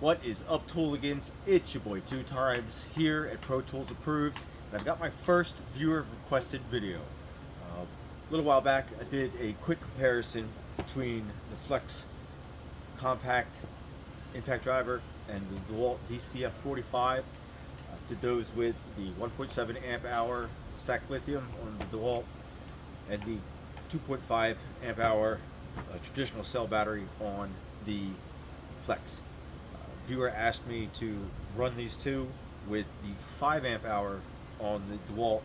What is up, Tooligans? It's your boy 2Times here at Pro Tools Approved, and I've got my first viewer requested video. A little while back I did a quick comparison between the Flex compact impact driver and the DeWalt DCF845. Did those with the 1.7 amp hour stacked lithium on the DeWalt and the 2.5 amp hour traditional cell battery on the Flex. Viewer asked me to run these two with the 5 amp hour on the DeWalt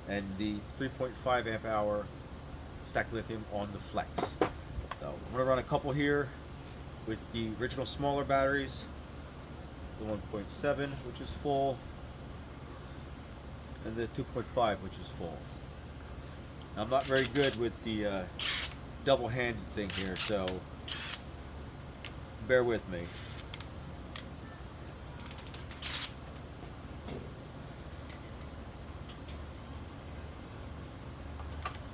and the 3.5 amp hour stacked lithium on the Flex. So I'm going to run a couple here with the original smaller batteries, the 1.7 which is full, and the 2.5 which is full. I'm not very good with the double-handed thing here, so bear with me.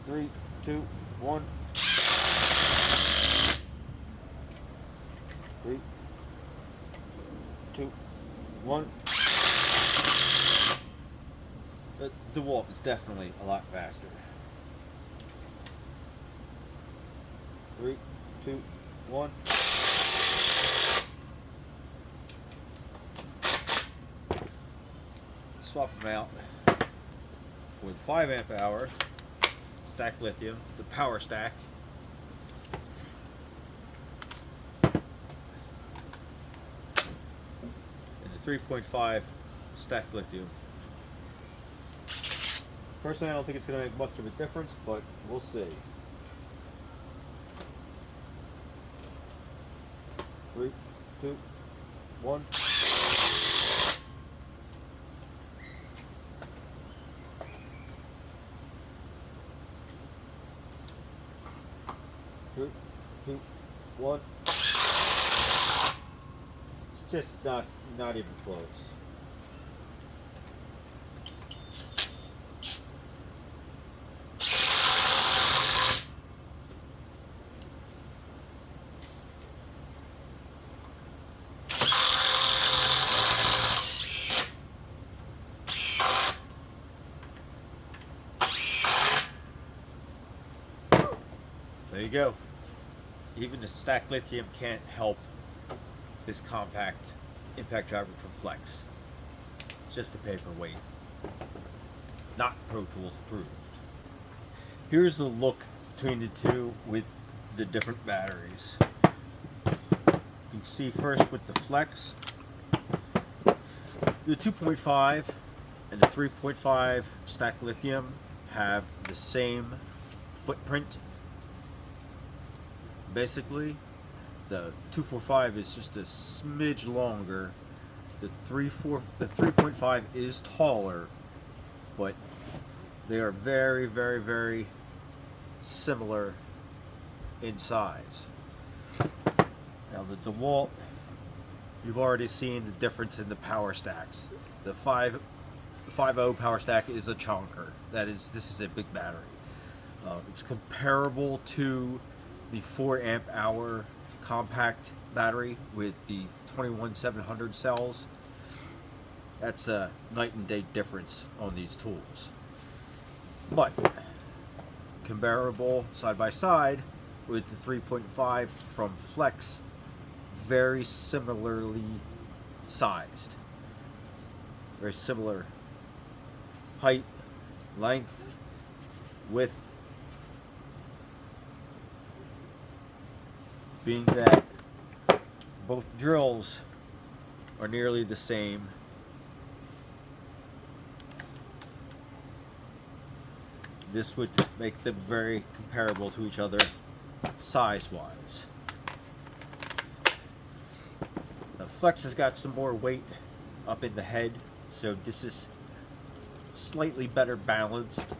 Three, two, one. 3, 2, 1. The DeWalt is definitely a lot faster. 3, 2, 1. Swap them out for the 5 amp hour stacked lithium, the Powerstack, and the 3.5 stacked lithium. Personally, I don't think it's going to make much of a difference, but we'll see. 3, 2, 1. Three, two, 1. It's just not even close. There you go. Even the stacked lithium can't help this compact impact driver from Flex. It's just a paperweight. Not Pro Tools approved. Here's the look between the two with the different batteries. You can see first with the Flex, the 2.5 and the 3.5 stacked lithium have the same footprint. Basically, the 245 is just a smidge longer. The 3.5 is taller, but they are very, very, very similar in size. Now the DeWalt, you've already seen the difference in the power stacks. The 5.0 power stack is a chonker. This is a big battery. It's comparable to the 4 amp hour compact battery with the 21700 cells. That's a night and day difference on these tools, but comparable side by side with the 3.5 from Flex, very similarly sized, very similar height, length, width, being that both drills are nearly the same. This would make them very comparable to each other size-wise. The Flex has got some more weight up in the head, so this is slightly better balanced.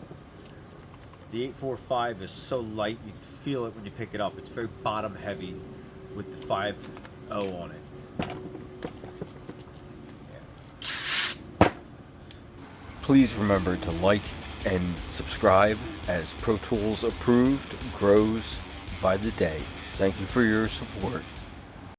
The 845 is so light, you can feel it when you pick it up. It's very bottom heavy with the 5.0 on it. Yeah. Please remember to like and subscribe as Pro Tools Approved grows by the day. Thank you for your support.